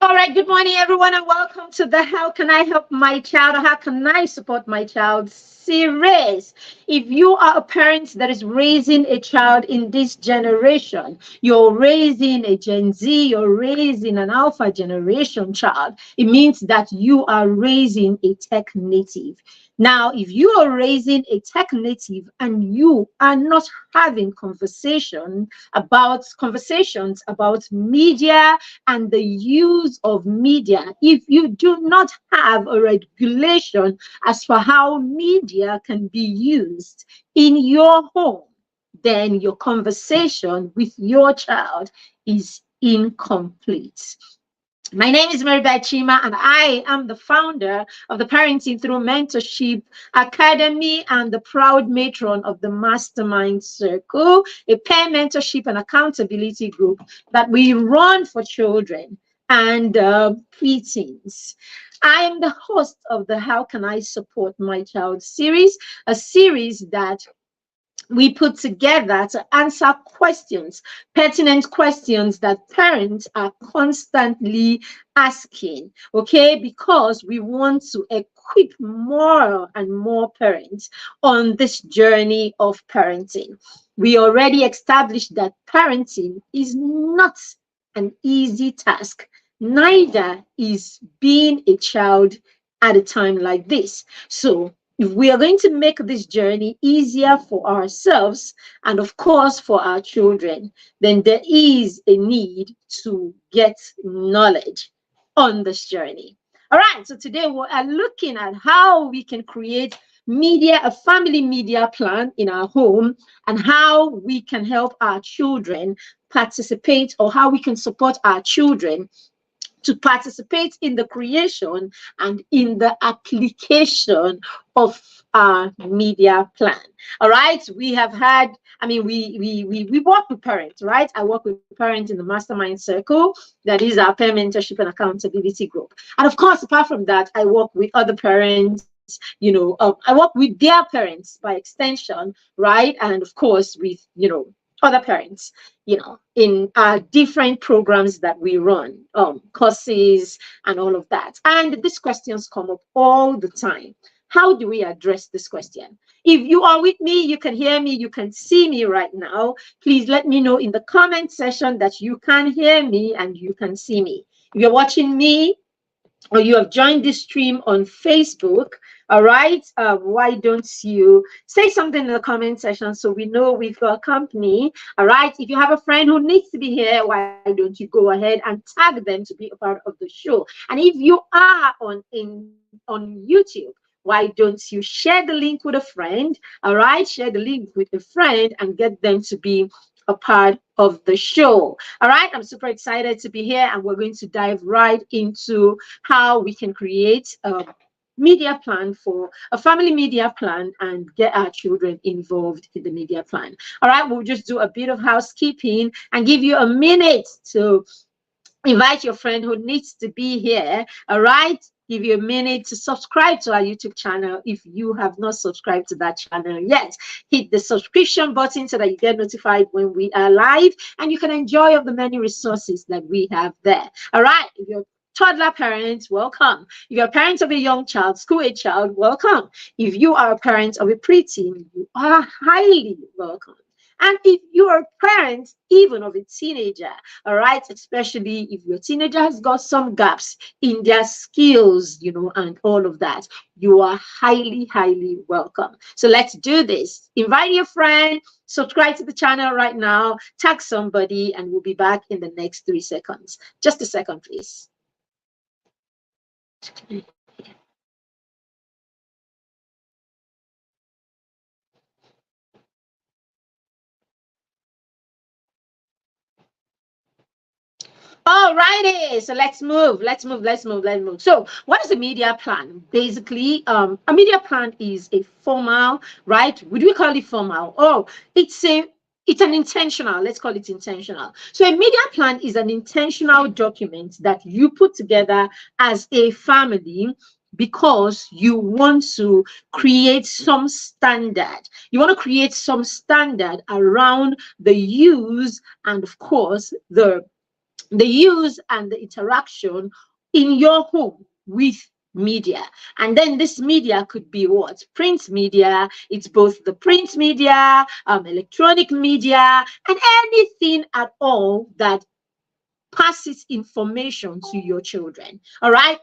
All right, good morning, everyone, and welcome to the How Can I Help My Child or How Can I Support My Child series. If you are a parent that is raising a child in this generation, you're raising a Gen Z, you're raising an Alpha generation child, it means that you are raising a tech native. Now, if you are raising a tech native and you are not having conversations about media and the use of media, if you do not have a regulation as for how media can be used in your home, then your conversation with your child is incomplete. My name is Maribel Chima, and I am the founder of the Parenting Through Mentorship Academy and the proud matron of the Mastermind Circle, a peer mentorship and accountability group that we run for children and preteens. I am the host of the How Can I Support My Child series, a series that we put together to answer questions, pertinent questions that parents are constantly asking, okay? Because we want to equip more and more parents on this journey of parenting. We already established that parenting is not an easy task, neither is being a child at a time like this. So if we are going to make this journey easier for ourselves and, of course, for our children, then there is a need to get knowledge on this journey. All right, so today we are looking at how we can create a family media plan in our home, and how we can help our children participate, or how we can support our children to participate in the creation and in the application of our media plan. All right, we have had, we work with parents, right? I work with parents in the Mastermind Circle, that is our peer mentorship and accountability group. And of course, apart from that, I work with other parents, I work with their parents by extension, right? And of course, with, other parents, in different programs that we run, courses and all of that. And these questions come up all the time. How do we address this question? If you are with me, you can hear me, you can see me right now. Please let me know in the comment section that you can hear me and you can see me. If you're watching me, or you have joined this stream on Facebook, all right, why don't you say something in the comment section so we know we've got company? All right, if you have a friend who needs to be here, why don't you go ahead and tag them to be a part of the show? And if you are on YouTube, why don't you share the link with a friend? All right, share the link with a friend and get them to be a part of the show. All right, I'm super excited to be here, and we're going to dive right into how we can create a media plan, for a family media plan, and get our children involved in the media plan. All right, we'll just do a bit of housekeeping and give you a minute to invite your friend who needs to be here. All right, give you a minute to subscribe to our YouTube channel if you have not subscribed to that channel yet. Hit the subscription button so that you get notified when we are live, and you can enjoy of the many resources that we have there. All right, if you're toddler parents, welcome. If you're a parent of a young child, school-age child, welcome. If you are a parent of a preteen, you are highly welcome. And if you're a parent even of a teenager, all right, especially if your teenager has got some gaps in their skills, and all of that, you are highly, highly welcome. So let's do this. Invite your friend, subscribe to the channel right now, tag somebody, and we'll be back in the next 3 seconds. Just a second, please. All righty, so let's move. So what is a media plan? Basically, a media plan is a formal, right? Would we call it formal? Oh, it's an intentional, let's call it intentional. So a media plan is an intentional document that you put together as a family because you want to create some standard. You want to create some standard around the use and, of course, the use and the interaction in your home with media. And then this media could be what? Print media. It's both the print media, electronic media, and anything at all that passes information to your children. All right,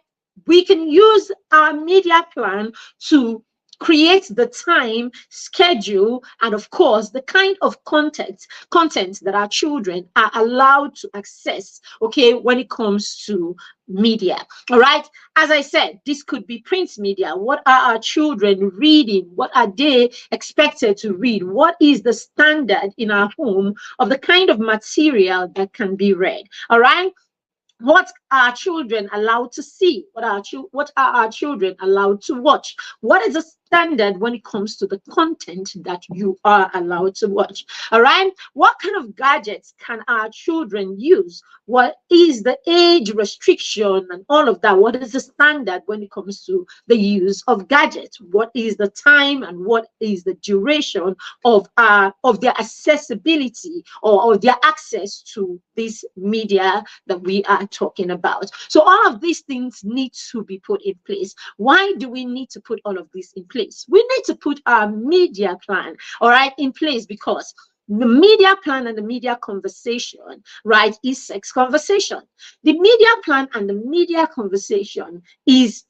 we can use our media plan to create the time, schedule, and of course the kind of content that our children are allowed to access, okay, when it comes to media. All right, as I said, this could be print media. What are our children reading? What are they expected to read? What is the standard in our home of the kind of material that can be read? All right, what are children allowed to see? What are our children allowed to watch? What is the standard when it comes to the content that you are allowed to watch? All right, what kind of gadgets can our children use? What is the age restriction and all of that? What is the standard when it comes to the use of gadgets? What is the time and what is the duration of their accessibility or their access to this media that we are talking about? So all of these things need to be put in place. Why do we need to put all of this in place? We need to put our media plan, all right, in place, because the media plan and the media conversation, right, is sex conversation. The media plan and the media conversation is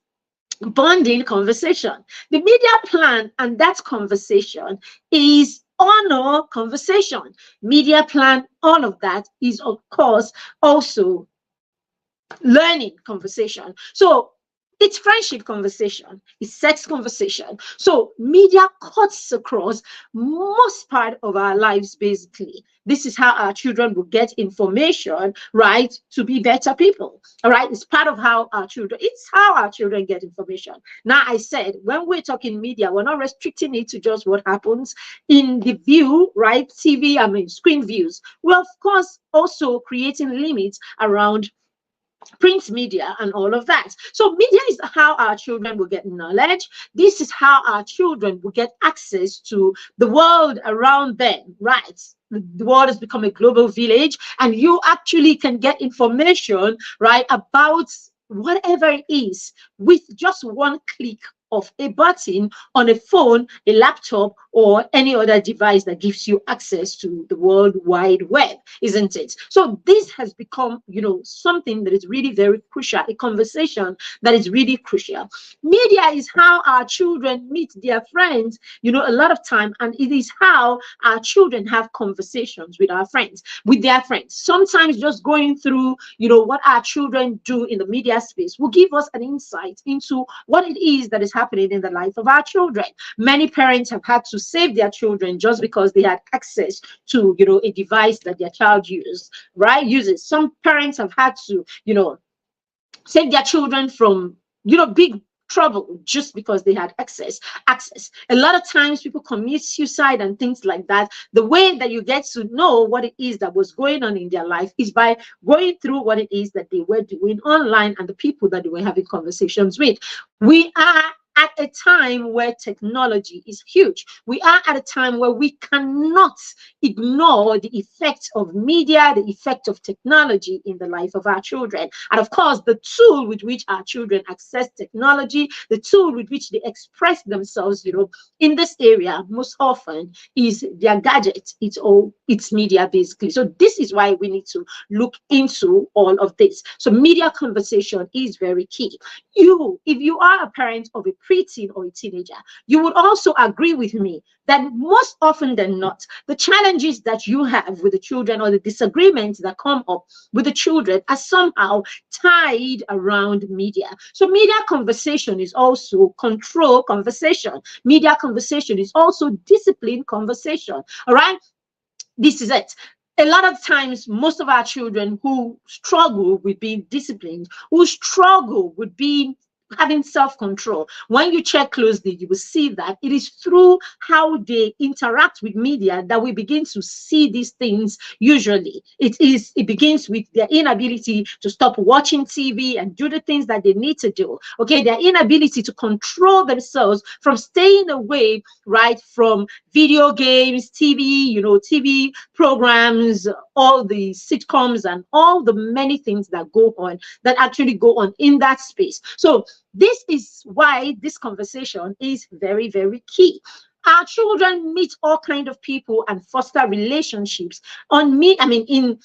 bonding conversation. The media plan and that conversation is honor conversation. Media plan, all of that is, of course, also learning conversation. So it's friendship conversation, it's sex conversation. So media cuts across most part of our lives, basically. This is how our children will get information, right, to be better people. All right, it's part of how our children, it's how our children get information. Now, I said, when we're talking media, we're not restricting it to just what happens in the view, right, TV, screen views. We're, of course, also creating limits around print media and all of that. So media is how our children will get knowledge. This is how our children will get access to the world around them, right? The world has become a global village, and you actually can get information, right, about whatever it is with just one click of a button on a phone, a laptop, or any other device that gives you access to the World Wide Web, isn't it? So this has become, something that is really very crucial, a conversation that is really crucial. Media is how our children meet their friends, a lot of time, and it is how our children have conversations with their friends. Sometimes just going through, what our children do in the media space will give us an insight into what it is that is happening in the life of our children. Many parents have had to save their children just because they had access to, a device that their child uses. Some parents have had to, save their children from, big trouble just because they had access. A lot of times people commit suicide and things like that. The way that you get to know what it is that was going on in their life is by going through what it is that they were doing online and the people that they were having conversations with. We are at a time where technology is huge. We are at a time where we cannot ignore the effect of media, the effect of technology in the life of our children. And of course, the tool with which our children access technology, the tool with which they express themselves, in this area most often is their gadget. It's media, basically. So this is why we need to look into all of this. So media conversation is very key. If you are a parent of a preteen or a teenager, you would also agree with me that most often than not, the challenges that you have with the children or the disagreements that come up with the children are somehow tied around media. So media conversation is also control conversation. Media conversation is also discipline conversation. All right, this is it. A lot of times, most of our children who struggle with being disciplined, who struggle with being having self-control. When you check closely, you will see that it is through how they interact with media that we begin to see these things. Usually it begins with their inability to stop watching TV and do the things that they need to do. Okay, their inability to control themselves from staying away, right, from video games, TV, TV programs, all the sitcoms and all the many things that go on, that actually go on in that space. So this is why this conversation is very, very key. Our children meet all kind of people and foster relationships in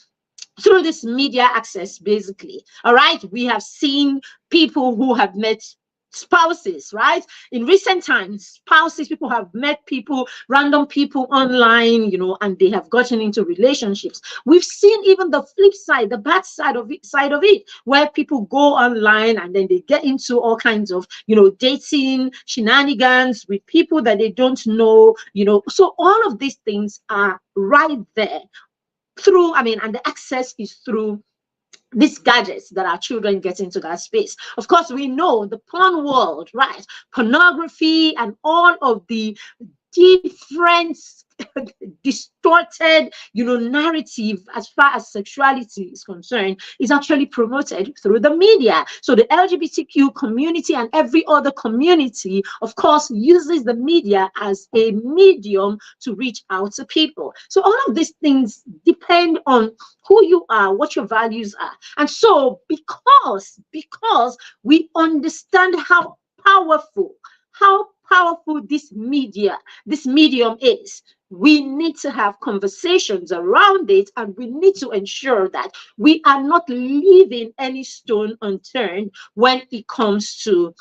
through this media access, basically. All right, we have seen people who have met spouses, right? In recent times, spouses, people have met people, random people online, and they have gotten into relationships. We've seen even the flip side, the bad side of it, where people go online and then they get into all kinds of, dating shenanigans with people that they don't know, So all of these things are right there through, and the access is through these gadgets that our children get into that space. Of course, we know the porn world, right? Pornography and all of the different distorted narrative as far as sexuality is concerned is actually promoted through the media. So the LGBTQ community and every other community, of course, uses the media as a medium to reach out to people. So all of these things depend on who you are, what your values are. And so because we understand how powerful this medium is, we need to have conversations around it, and we need to ensure that we are not leaving any stone unturned when it comes to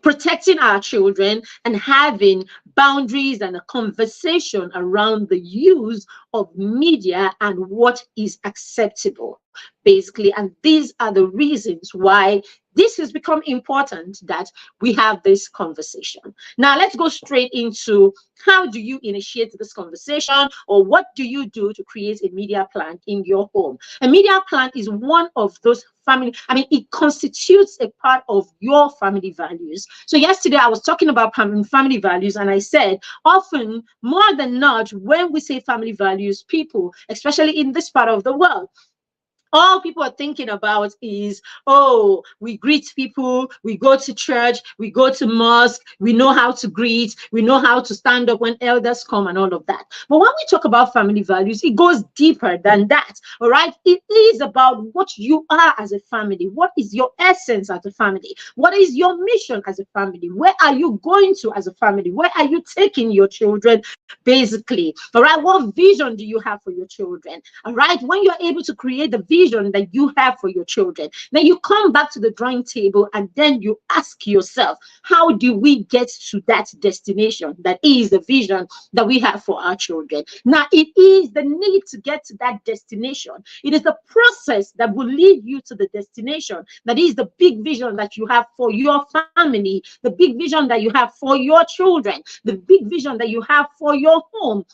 protecting our children and having boundaries and a conversation around the use of media and what is acceptable, basically. And these are the reasons why this has become important, that we have this conversation. Now, let's go straight into how do you initiate this conversation, or what do you do to create a media plan in your home? A media plan is one of those it constitutes a part of your family values. So yesterday I was talking about family values, and I said often, more than not, when we say family values, people, especially in this part of the world, all people are thinking about is, oh, we greet people, we go to church, we go to mosque, we know how to greet, we know how to stand up when elders come and all of that. But when we talk about family values, it goes deeper than that. All right, it is about what you are as a family. What is your essence as a family? What is your mission as a family? Where are you going to as a family? Where are you taking your children, basically? All right, what vision do you have for your children? All right, when you're able to create the vision that you have for your children, then you come back to the drawing table, and then you ask yourself, how do we get to that destination that is the vision that we have for our children? Now, it is the need to get to that destination. It is the process that will lead you to the destination. That is the big vision that you have for your family, the big vision that you have for your children, the big vision that you have for your home.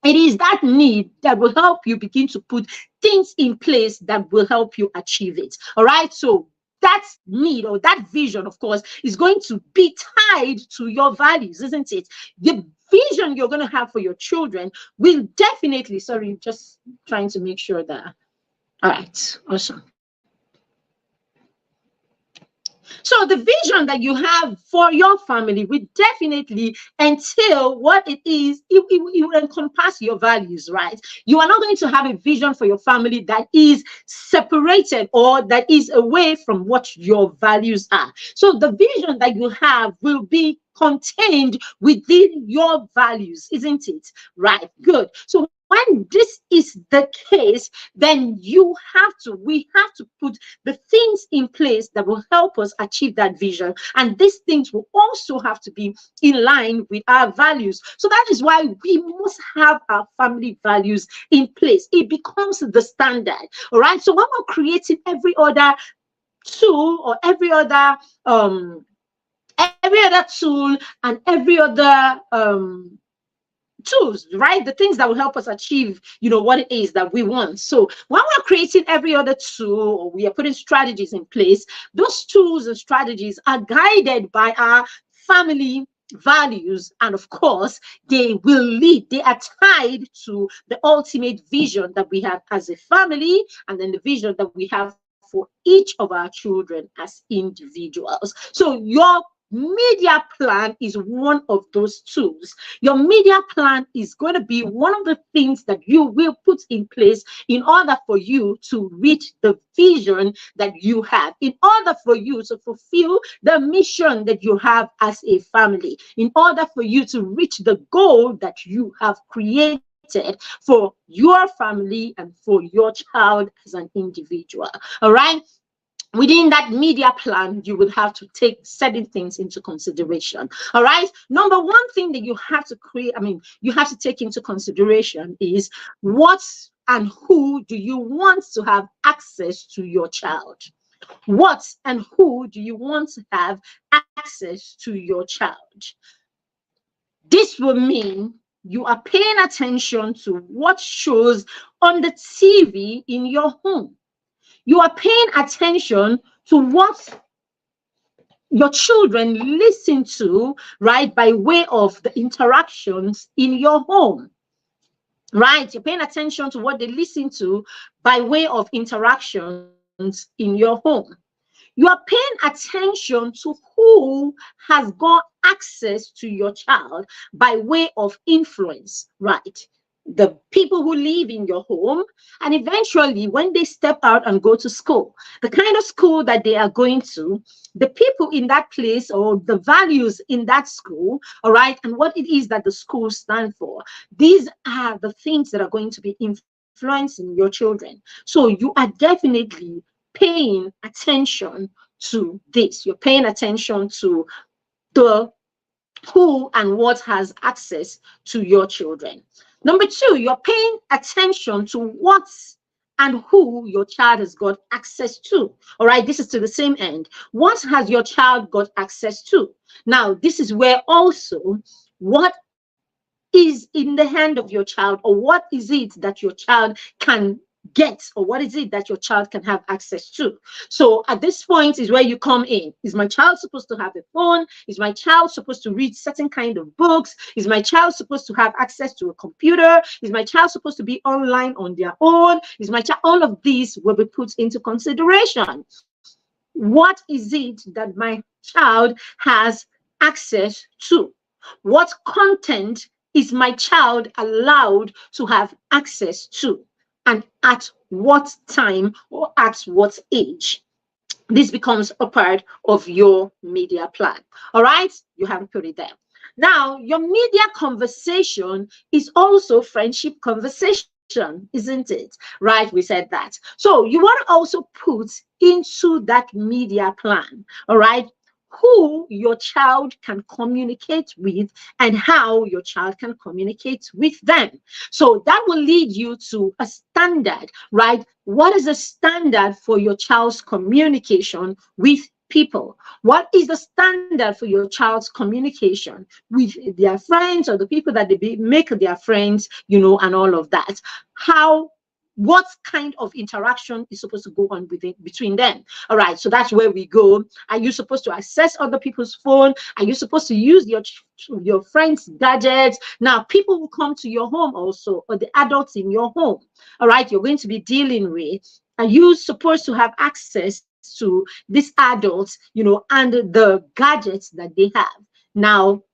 It is that need that will help you begin to put things in place that will help you achieve it. All right. So that need, or that vision, of course, is going to be tied to your values, isn't it? The vision you're going to have for your children will definitely, sorry, just trying to make sure that, all right, awesome. So the vision that you have for your family will definitely entail what it is. It will encompass your values, right? You are not going to have a vision for your family that is separated or that is away from what your values are. So the vision that you have will be contained within your values, isn't it? Right, good. So when this is the case, then we have to put the things in place that will help us achieve that vision. And these things will also have to be in line with our values. So that is why we must have our family values in place. It becomes the standard. All right. So when we're creating every other tool, or every other tool and every other tools, right? The things that will help us achieve, what it is that we want. So when we're creating every other tool, or we are putting strategies in place, those tools and strategies are guided by our family values, and of course they are tied to the ultimate vision that we have as a family, and then the vision that we have for each of our children as individuals. So your media plan is one of those tools. Your media plan is going to be one of the things that you will put in place in order for you to reach the vision that you have, in order for you to fulfill the mission that you have as a family, in order for you to reach the goal that you have created for your family and for your child as an individual. All right. Within that media plan, you would have to take certain things into consideration. All right. Number one thing that you have to you have to take into consideration is what and who do you want to have access to your child? What and who do you want to have access to your child? This will mean you are paying attention to what shows on the TV in your home. You are paying attention to what your children listen to, right, by way of the interactions in your home, right? You're paying attention to what they listen to by way of interactions in your home. You are paying attention to who has got access to your child by way of influence, right? The people who live in your home, and eventually when they step out and go to school, the kind of school that they are going to, the people in that place, or the values in that school, all right, and what it is that the school stands for. These are the things that are going to be influencing your children. So you are definitely paying attention to this. You're paying attention to the who and what has access to your children. Number two, you're paying attention to what and who your child has got access to. All right, this is to the same end. What has your child got access to? Now, this is where also what is in the hand of your child, or what is it that your child can get, or what is it that your child can have access to. So at this point is where you come in. Is my child supposed to have a phone? Is my child supposed to read certain kind of books? Is my child supposed to have access to a computer? Is my child supposed to be online on their own? Is my child, all of these will be put into consideration. What is it that my child has access to? What content is my child allowed to have access to? And at what time or at what age? This becomes a part of your media plan. All right, you have put it there. Now, your media conversation is also friendship conversation, isn't it? Right, we said that. So you want to also put into that media plan, all right, who your child can communicate with and how your child can communicate with them. So that will lead you to a standard, right? What is the standard for your child's communication with people? What is the standard for your child's communication with their friends, or the people that they make their friends, and all of that? What kind of interaction is supposed to go on between them? All right, so that's where we go. Are you supposed to access other people's phone? Are you supposed to use your friends' gadgets? Now, people will come to your home also, or the adults in your home. All right, you're going to be dealing with. Are you supposed to have access to these adults, and the gadgets that they have? Now,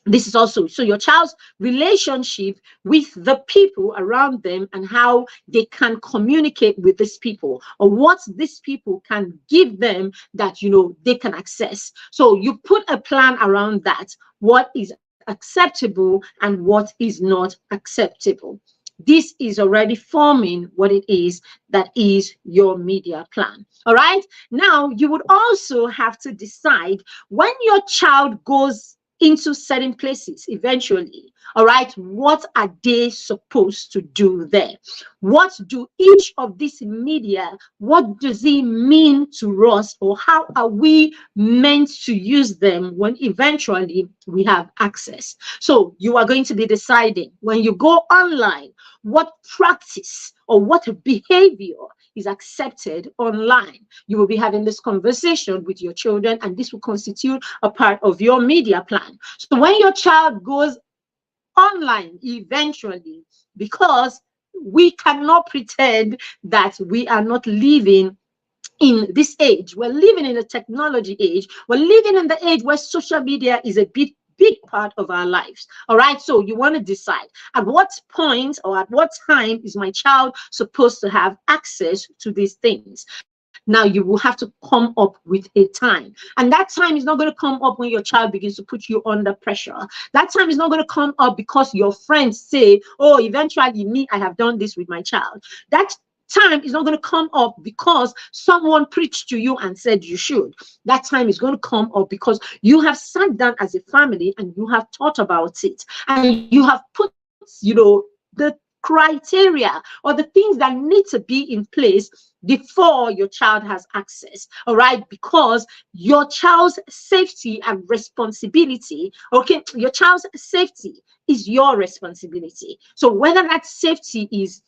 this is also, so your child's relationship with the people around them, and how they can communicate with these people, or what these people can give them that they can access. So you put a plan around that, what is acceptable and what is not acceptable. This is already forming what it is that is your media plan. All right, now you would also have to decide, when your child goes into certain places eventually. All right, what are they supposed to do there? What do each of these media, what does it mean to us, or how are we meant to use them when eventually we have access? So you are going to be deciding when you go online what practice or what behavior is accepted online. You will be having this conversation with your children, and this will constitute a part of your media plan. So when your child goes online eventually, because we cannot pretend that we are not living in this age. We're living in a technology age. We're living in the age where social media is a big part of our lives. All right, so you want to decide at what point or at what time is my child supposed to have access to these things. Now you will have to come up with a time, and that time is not going to come up when your child begins to put you under pressure. That time is not going to come up because your friends say, oh, eventually me, I have done this with my child. That time is not going to come up because someone preached to you and said you should. That time is going to come up because you have sat down as a family and you have thought about it, and you have put, the criteria or the things that need to be in place before your child has access. All right, because your child's safety and responsibility, okay, your child's safety is your responsibility. So whether that safety is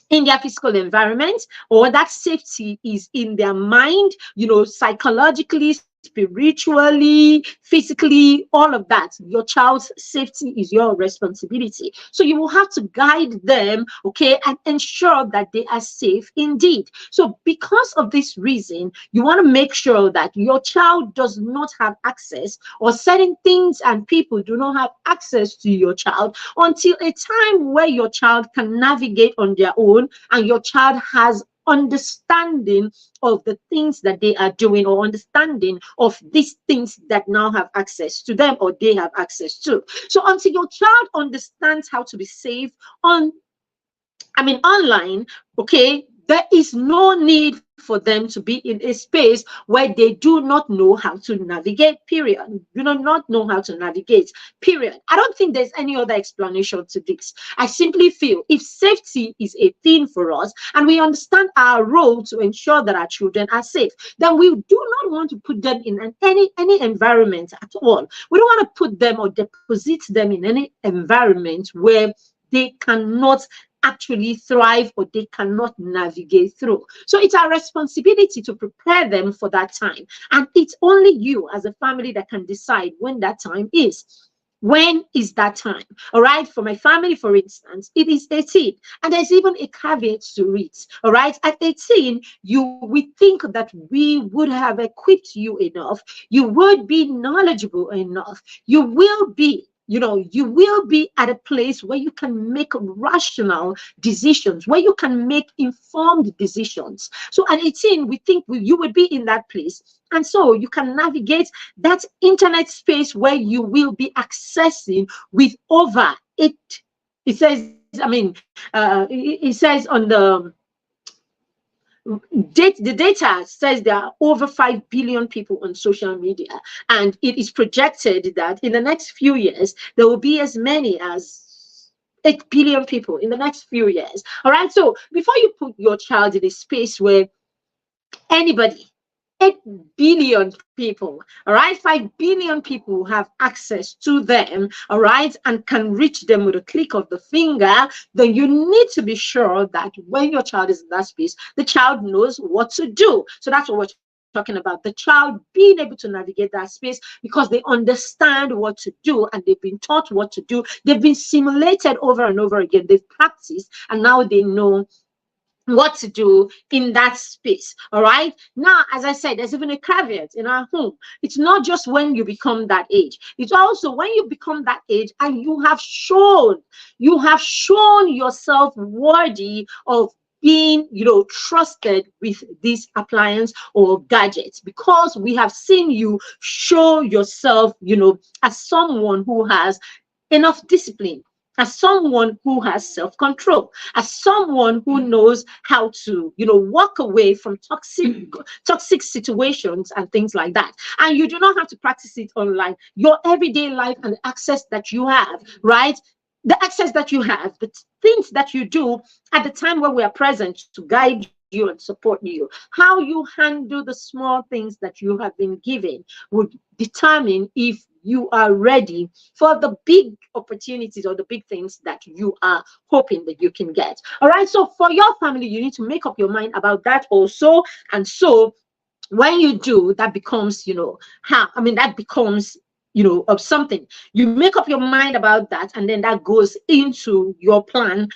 in their physical environment or that safety is in their mind, psychologically, spiritually, physically, all of that, your child's safety is your responsibility. So you will have to guide them, okay, and ensure that they are safe indeed. So because of this reason, you want to make sure that your child does not have access, or certain things and people do not have access to your child until a time where your child can navigate on their own and your child has understanding of the things that they are doing, or understanding of these things that now have access to them or they have access to. So until your child understands how to be safe online, okay, there is no need for them to be in a space where they do not know how to navigate, period. Do not know how to navigate, period. I don't think there's any other explanation to this. I simply feel if safety is a thing for us and we understand our role to ensure that our children are safe, then we do not want to put them in any environment at all. We don't want to put them or deposit them in any environment where they cannot actually thrive or they cannot navigate through. So it's our responsibility to prepare them for that time. And it's only you as a family that can decide when that time is. When is that time? All right, for my family, for instance, it is 18, and there's even a caveat to it. All right, at 18, we think that we would have equipped you enough, you would be knowledgeable enough, you will be at a place where you can make rational decisions, where you can make informed decisions. So at 18, we think you would be in that place. And so you can navigate that internet space where you will be accessing with over it. It says, it says on the data says there are over 5 billion people on social media, and it is projected that in the next few years there will be as many as 8 billion people in the next few years. All right, so before you put your child in a space where anybody, 8 billion people, all right, 5 billion people have access to them, all right, and can reach them with a click of the finger, then you need to be sure that when your child is in that space, the child knows what to do. So that's what we're talking about, the child being able to navigate that space because they understand what to do and they've been taught what to do. They've been simulated over and over again. They've practiced and now they know what to do in that space. All right, now, as I said, there's even a caveat in our home. It's not just when you become that age, it's also when you become that age and you have shown yourself worthy of being trusted with this appliance or gadgets, because we have seen you show yourself as someone who has enough discipline as someone who has self-control, as someone who knows how to, walk away from toxic situations and things like that. And you do not have to practice it online. Your everyday life and the access that you have, right? The access that you have, the things that you do at the time when we are present to guide you and support you, how you handle the small things that you have been given would determine if you are ready for the big opportunities or the big things that you are hoping that you can get. All right. So for your family, you need to make up your mind about that also. And so when you do, that becomes, that becomes, of something. You make up your mind about that, and then that goes into your plan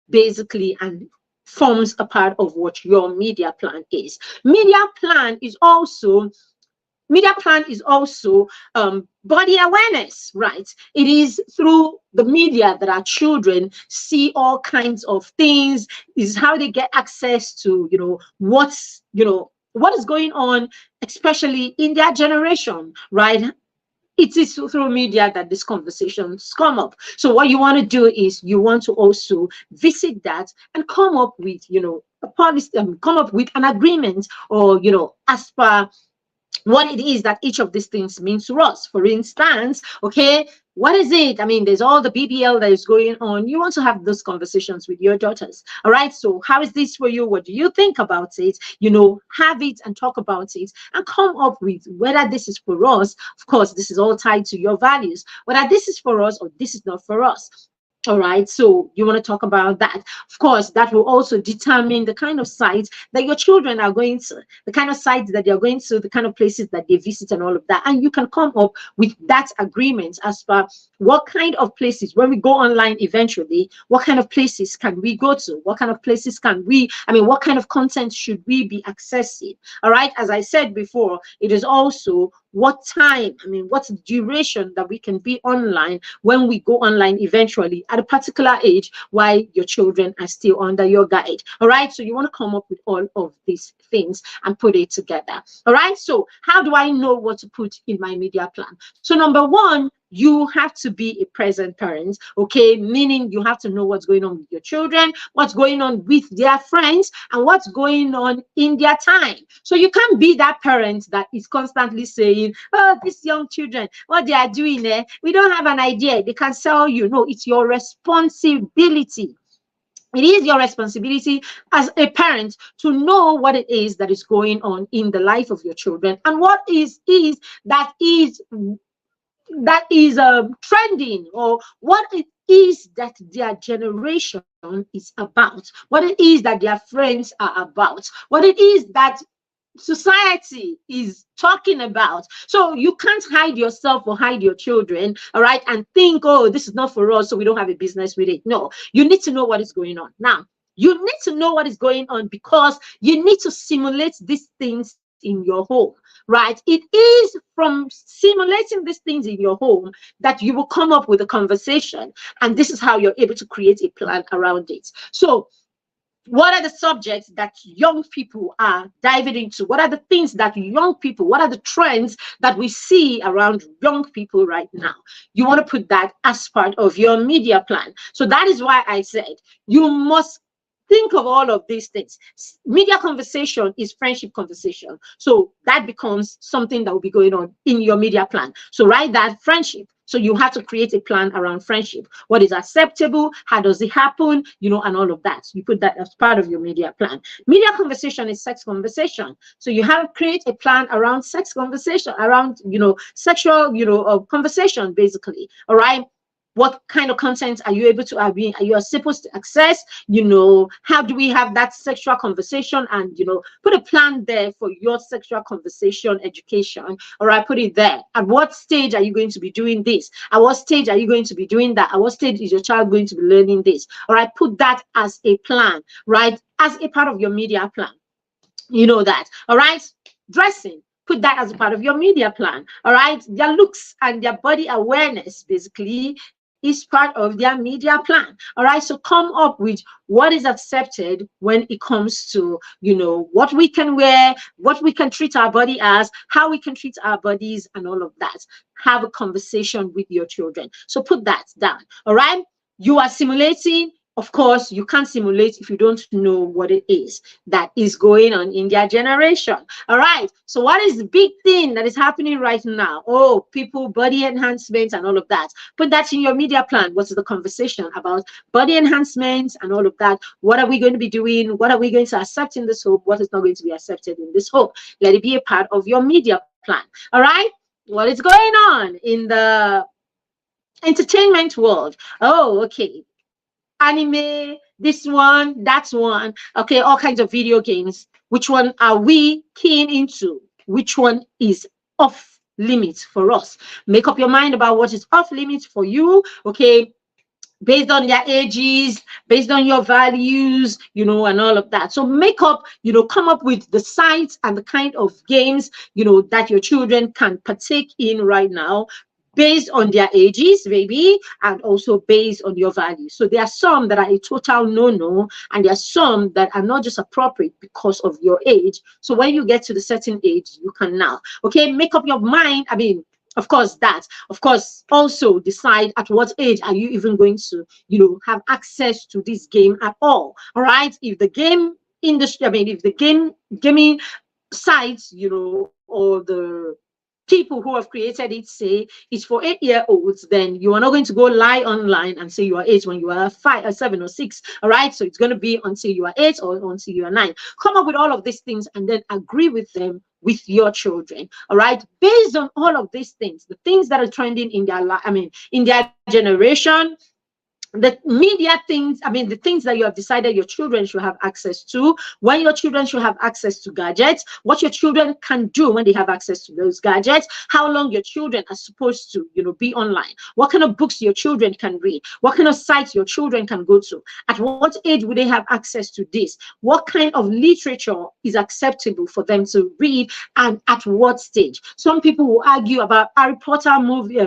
basically, and forms a part of what your media plan is. Media plan is also body awareness, right? It is through the media that our children see all kinds of things, is how they get access to, what is going on, especially in their generation, right? It is through media that these conversations come up. So what you want to do is you want to also visit that and come up with, a policy, come up with an agreement, or, as per what it is that each of these things means to us. For instance, okay, what is it? I mean, there's all the BBL that is going on. You want to have those conversations with your daughters. All right. So how is this for you? What do you think about it? Have it and talk about it and come up with whether this is for us. Of course, this is all tied to your values, whether this is for us or this is not for us. All right, so you want to talk about that. Of course, that will also determine the kind of sites that your children are going to, the kind of sites that they're going to, the kind of places that they visit and all of that. And you can come up with that agreement as far what kind of places, when we go online eventually, what kind of places can we go to? What kind of places what kind of content should we be accessing? All right, as I said before, it is also what time, what's the duration that we can be online when we go online eventually at a particular age while your children are still under your guide. All right, so you want to come up with all of these things and put it together. All right, so how do I know what to put in my media plan? So number one, you have to be a present parent, okay? Meaning you have to know what's going on with your children, what's going on with their friends, and what's going on in their time. So you can't be that parent that is constantly saying, oh, these young children, what they are doing there, we don't have an idea. They can sell you. No, it's your responsibility. It is your responsibility as a parent to know what it is that is going on in the life of your children and what is trending, or what it is that their generation is about, what it is that their friends are about, what it is that society is talking about. So you can't hide yourself or hide your children, all right, and think, oh, this is not for us, so we don't have a business with it. No, you need to know what is going on. Now, you need to know what is going on because you need to simulate these things in your home, right? It is from simulating these things in your home that you will come up with a conversation, and this is how you're able to create a plan around it. So what are the subjects that young people are diving into? What are the things that what are the trends that we see around young people right now? You want to put that as part of your media plan. So that is why I said you must think of all of these things. Media conversation is friendship conversation. So that becomes something that will be going on in your media plan. So write that friendship. So you have to create a plan around friendship. What is acceptable? How does it happen? And all of that. You put that as part of your media plan. Media conversation is sex conversation. So you have to create a plan around sex conversation, around, sexual, conversation, basically. All right. What kind of content are you able to are you supposed to access? How do we have that sexual conversation? And put a plan there for your sexual conversation education. All right, put it there. At what stage are you going to be doing this? At what stage are you going to be doing that? At what stage is your child going to be learning this? All right, put that as a plan, right? As a part of your media plan. That. All right, dressing. Put that as a part of your media plan. All right, their looks and their body awareness basically is part of their media plan. All right, so come up with what is accepted when it comes to what we can wear, what we can treat our body as, how we can treat our bodies, and all of that. Have a conversation with your children. So put that down. All right, You are simulating. Of course, you can't simulate if you don't know what it is that is going on in their generation. All right. So what is the big thing that is happening right now? Oh, people, body enhancements and all of that. Put that in your media plan. What's the conversation about body enhancements and all of that? What are we going to be doing? What are we going to accept in this home? What is not going to be accepted in this home? Let it be a part of your media plan. All right. What is going on in the entertainment world? Oh, okay. Anime, this one, that one. Okay, all kinds of video games. Which one are we keen into? Which one is off limits for us? Make up your mind about what is off limits for you. Okay, based on their ages, based on your values, you know, and all of that. So make up, you know, come up with the sites and the kind of games, you know, that your children can partake in right now, based on their ages, maybe, and also based on your values. So there are some that are a total no-no, and there are some that are not just appropriate because of your age. So when you get to the certain age, you can now, okay, make up your mind. I mean, of course, also decide at what age are you even going to, you know, have access to this game at all. All right. If the game industry, I mean, if the gaming sites, you know, or the people who have created it say it's for 8-year-olds, then you are not going to go lie online and say you are 8 when you are 5 or 7 or 6. All right. So it's going to be until you are 8 or until you are 9. Come up with all of these things and then agree with them with your children. All right. Based on all of these things, the things that are trending in their life, I mean, in their generation, the media things, I mean, the things that you have decided your children should have access to, when your children should have access to gadgets, what your children can do when they have access to those gadgets, how long your children are supposed to, you know, be online, what kind of books your children can read, what kind of sites your children can go to, at what age would they have access to this, what kind of literature is acceptable for them to read, and at what stage. Some people will argue about Harry Potter movies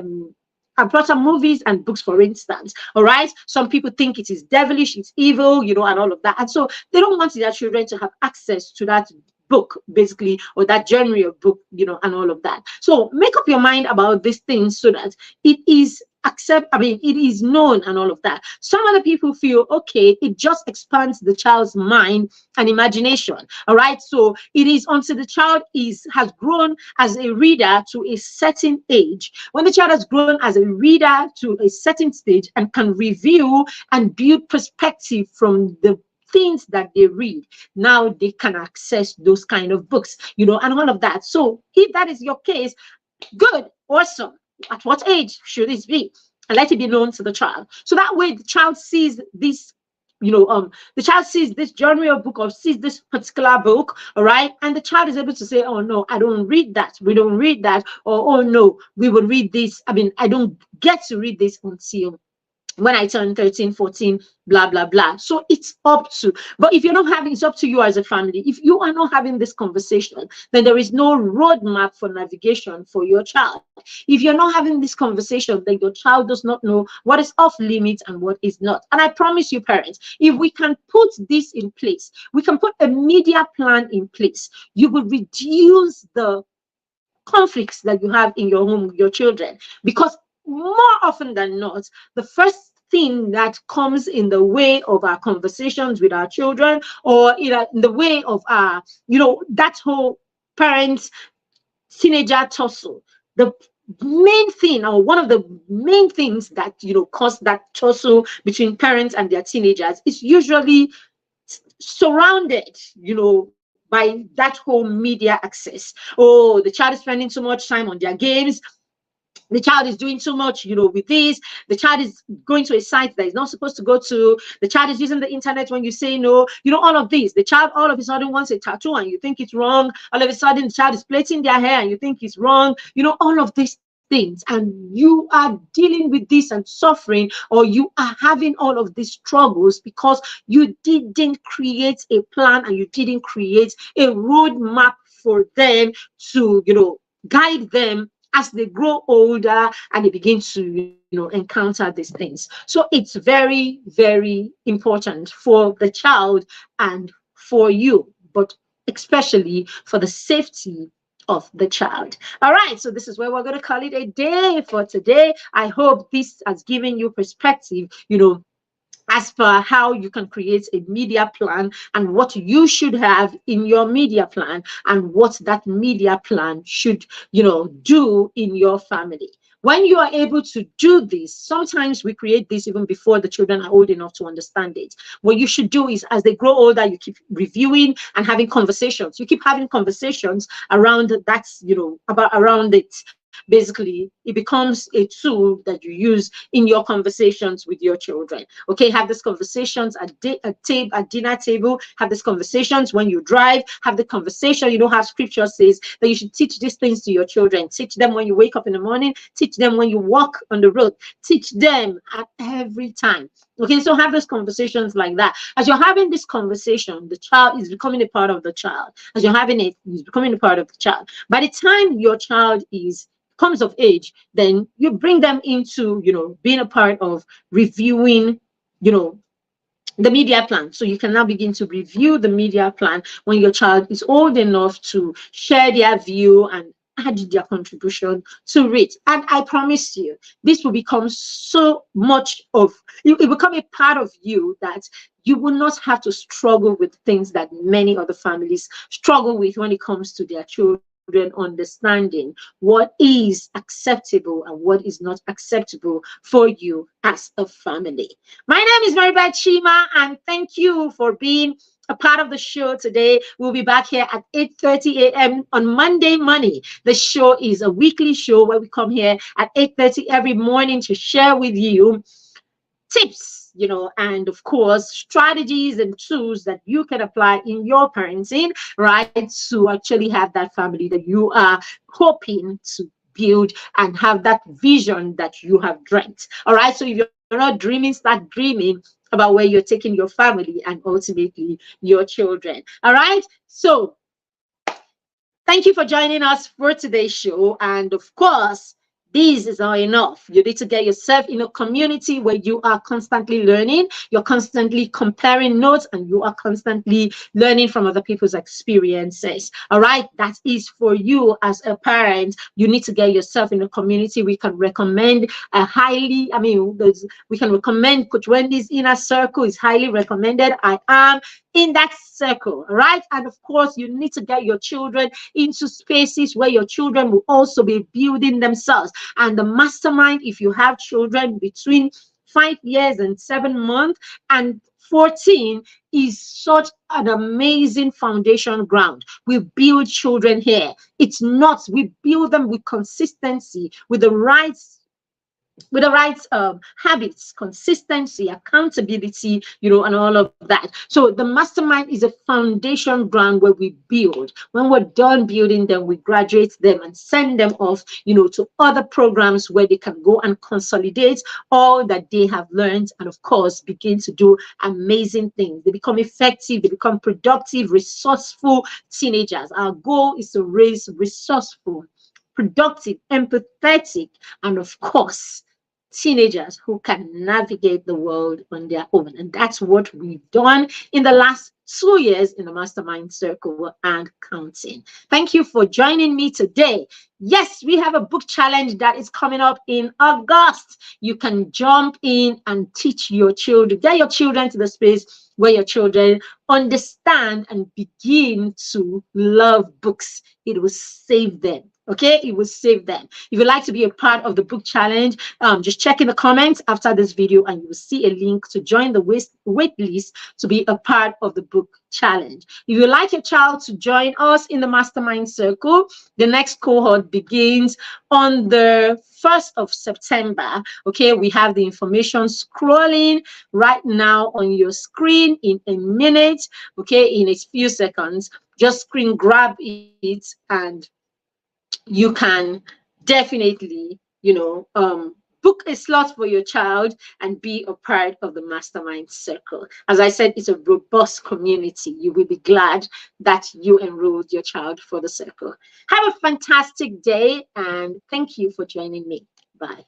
and books, for instance. All right. Some people think it is devilish, it's evil, you know, and all of that. And so they don't want their children to have access to that book, basically, or that genre of book, you know, and all of that. So make up your mind about these things so that it is it is known and all of that. Some other people feel, okay, it just expands the child's mind and imagination. All right. So it is until the child has grown as a reader to a certain age. When the child has grown as a reader to a certain stage and can review and build perspective from the things that they read, now they can access those kind of books, you know, and all of that. So if that is your case, good, awesome. At what age should this be? And let it be known to the child. So that way the child sees this, you know, the child sees this genre of book or sees this particular book, all right, and the child is able to say, oh no, I don't read that, we don't read that, or oh no, we will read this, I mean, I don't get to read this until when I turn 13, 14, blah, blah, blah. So it's up to, but if you're not having, it's up to you as a family. If you are not having this conversation, then there is no roadmap for navigation for your child. If you're not having this conversation, then your child does not know what is off limits and what is not. And I promise you, parents, if we can put this in place, we can put a media plan in place, you will reduce the conflicts that you have in your home with your children, because more often than not, the first thing that comes in the way of our conversations with our children, or in the way of our, you know, that whole parent teenager tussle, the main thing, or one of the main things that, you know, cause that tussle between parents and their teenagers is usually surrounded, you know, by that whole media access. Oh, the child is spending too much time on their games, the child is doing too much, you know, with this, the child is going to a site that is not supposed to go to, the child is using the internet when you say no, you know, all of these. The child all of a sudden wants a tattoo and you think it's wrong. All of a sudden the child is plaiting their hair and you think it's wrong, you know, all of these things, and you are dealing with this and suffering, or you are having all of these struggles because you didn't create a plan and you didn't create a roadmap for them to, you know, guide them as they grow older and they begin to, you know, encounter these things. So it's very, very important for the child and for you, but especially for the safety of the child. All right, so this is where we're going to call it a day for today. I hope this has given you perspective, as per how you can create a media plan and what you should have in your media plan and what that media plan should, do in your family. When you are able to do this, sometimes we create this even before the children are old enough to understand it. What you should do is, as they grow older, you keep reviewing and having conversations. You keep having conversations around that, around it. Basically, it becomes a tool that you use in your conversations with your children. Okay, have these conversations at dinner table, have these conversations when you drive, have the conversation. You know how scripture says that you should teach these things to your children. Teach them when you wake up in the morning, teach them when you walk on the road, teach them at every time. Okay, so have those conversations like that. As you're having this conversation, the child is becoming a part of the child. As you're having it, he's becoming a part of the child. By the time your child comes of age, then you bring them into, being a part of reviewing, the media plan. So you can now begin to review the media plan when your child is old enough to share their view and add their contribution to it. And I promise you, this will become so much of, it will become a part of you that you will not have to struggle with things that many other families struggle with when it comes to their children understanding what is acceptable and what is not acceptable for you as a family. My name is Maribeth Chima, and thank you for being a part of the show today. We'll be back here at 8:30 a.m. on Monday Money. The show is a weekly show where we come here at 8:30 every morning to share with you tips, and of course, strategies and tools that you can apply in your parenting, right, to actually have that family that you are hoping to build and have that vision that you have dreamt. All right, so if you're not dreaming, start dreaming about where you're taking your family and ultimately your children. All right, so thank you for joining us for today's show. And of course, this is not enough. You need to get yourself in a community where you are constantly learning, you're constantly comparing notes, and you are constantly learning from other people's experiences. All right, that is for you as a parent. You need to get yourself in a community. We can recommend we can recommend Coach Wendy's Inner Circle is highly recommended. I am in that circle, right? And of course, you need to get your children into spaces where your children will also be building themselves. And the mastermind, if you have children between 5 years and 7 months and 14, is such an amazing foundation ground. We build children here. We build them with consistency, with the right habits, consistency, accountability, and all of that. So the mastermind is a foundation ground where we build. When we're done building them, we graduate them and send them off, to other programs where they can go and consolidate all that they have learned, and of course, begin to do amazing things. They become effective, they become productive, resourceful teenagers. Our goal is to raise resourceful, productive, empathetic, and of course, teenagers who can navigate the world on their own. And that's what we've done in the last 2 years in the Mastermind Circle and counting. Thank you for joining me today. Yes, we have a book challenge that is coming up in August. You can jump in and teach your children, get your children to the space where your children understand and begin to love books. It will save them. Okay, it will save them. If you'd like to be a part of the book challenge, just check in the comments after this video and you will see a link to join the wait list to be a part of the book challenge. If you'd like your child to join us in the Mastermind Circle, the next cohort begins on the 1st of September. Okay, we have the information scrolling right now on your screen in a minute. Okay, in a few seconds, just screen grab it and you can definitely, book a slot for your child and be a part of the Mastermind Circle. As I said, it's a robust community. You will be glad that you enrolled your child for the circle. Have a fantastic day and thank you for joining me. Bye.